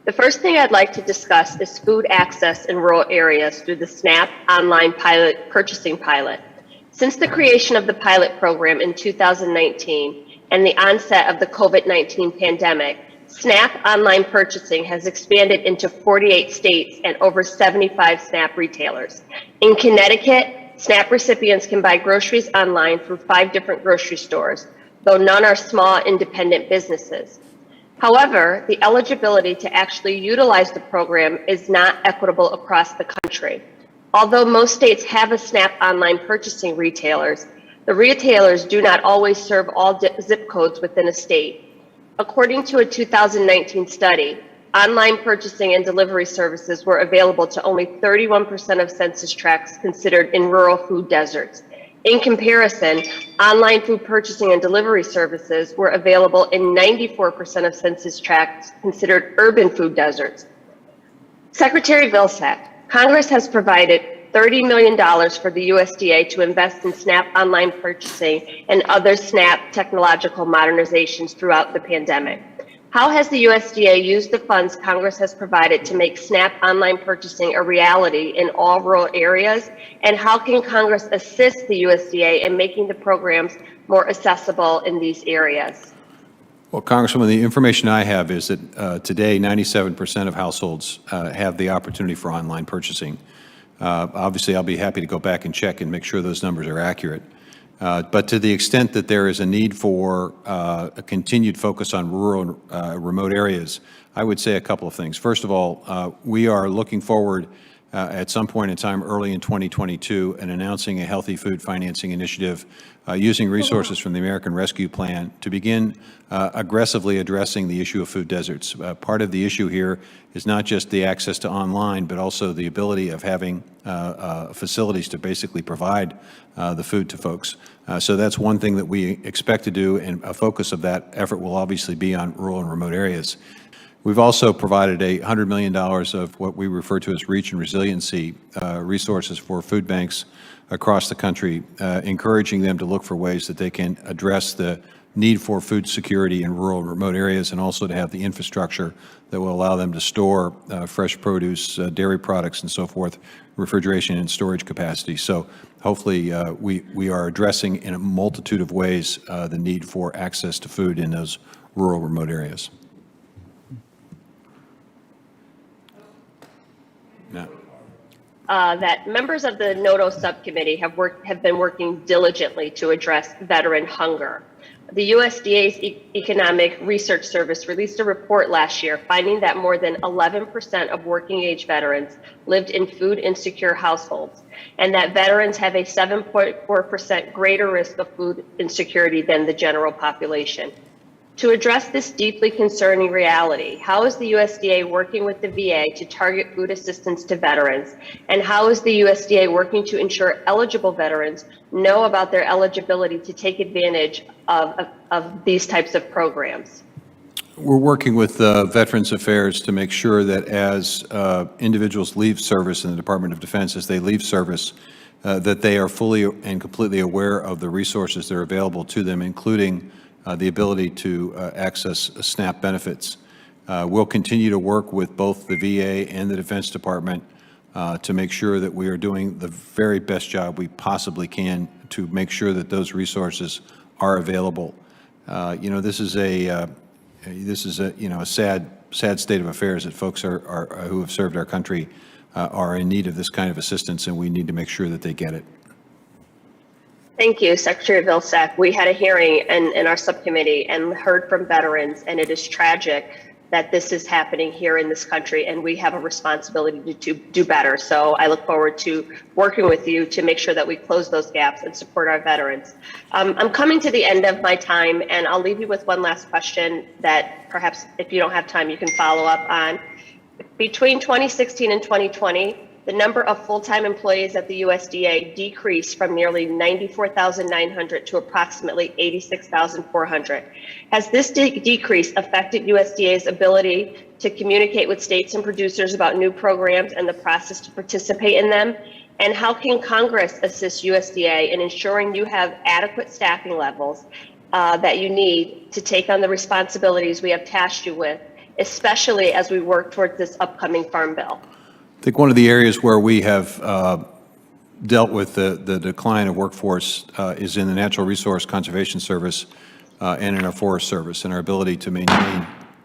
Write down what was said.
The first thing I'd like to discuss is food access in rural areas through the SNAP online purchasing pilot. Since the creation of the pilot program in 2019 and the onset of the COVID-19 pandemic, SNAP online purchasing has expanded into 48 states and over 75 SNAP retailers. In Connecticut, SNAP recipients can buy groceries online through 5 different grocery stores, though none are small independent businesses. However, the eligibility to actually utilize the program is not equitable across the country. Although most states have a SNAP online purchasing retailers, the retailers do not always serve all zip codes within a state. According to a 2019 study, online purchasing and delivery services were available to only 31% of census tracts considered in rural food deserts. In comparison, online food purchasing and delivery services were available in 94% of census tracts considered urban food deserts. Secretary Vilsack, Congress has provided $30 million for the USDA to invest in SNAP online purchasing and other SNAP technological modernizations throughout the pandemic. How has the USDA used the funds Congress has provided to make SNAP online purchasing a reality in all rural areas? And how can Congress assist the USDA in making the programs more accessible in these areas? Well, Congresswoman, the information I have is that today 97% of households have the opportunity for online purchasing. Obviously, I'll be happy to go back and check and make sure those numbers are accurate. But to the extent that there is a need for a continued focus on rural and remote areas, I would say a couple of things. First of all, we are looking forward at some point in time early in 2022 and announcing a healthy food financing initiative using resources from the American Rescue Plan to begin aggressively addressing the issue of food deserts. Part of the issue here is not just the access to online, but also the ability of having facilities to basically provide the food to folks. So that's one thing that we expect to do, and a focus of that effort will obviously be on rural and remote areas. We've also provided $100 million of what we refer to as reach and resiliency resources for food banks across the country, encouraging them to look for ways that they can address the need for food security in rural and remote areas, and also to have the infrastructure that will allow them to store fresh produce, dairy products, and so forth, refrigeration and storage capacity. So hopefully we are addressing in a multitude of ways the need for access to food in those rural, remote areas. No. That members of the NODO Subcommittee have been working diligently to address veteran hunger. The USDA's Economic Research Service released a report last year finding that more than 11% of working age veterans lived in food insecure households, and that veterans have a 7.4% greater risk of food insecurity than the general population. To address this deeply concerning reality, how is the USDA working with the VA to target food assistance to veterans? And how is the USDA working to ensure eligible veterans know about their eligibility to take advantage of these types of programs? We're working with Veterans Affairs to make sure that as individuals leave service in the Department of Defense, as they leave service, that they are fully and completely aware of the resources that are available to them, including the ability to access SNAP benefits. We'll continue to work with both the VA and the Defense Department to make sure that we are doing the very best job we possibly can to make sure that those resources are available. This is a sad state of affairs that folks who have served our country are in need of this kind of assistance, and we need to make sure that they get it. Thank you, Secretary Vilsack. We had a hearing in our subcommittee and heard from veterans, and it is tragic that this is happening here in this country, and we have a responsibility to do better. So I look forward to working with you to make sure that we close those gaps and support our veterans. I'm coming to the end of my time, and I'll leave you with one last question that perhaps if you don't have time, you can follow up on. Between 2016 and 2020, the number of full-time employees at the USDA decreased from nearly 94,900 to approximately 86,400. Has this decrease affected USDA's ability to communicate with states and producers about new programs and the process to participate in them? And how can Congress assist USDA in ensuring you have adequate staffing levels that you need to take on the responsibilities we have tasked you with especially as we work towards this upcoming Farm Bill. I think one of the areas where we have dealt with the decline of workforce is in the Natural Resource Conservation Service and in our Forest Service, and our ability to maintain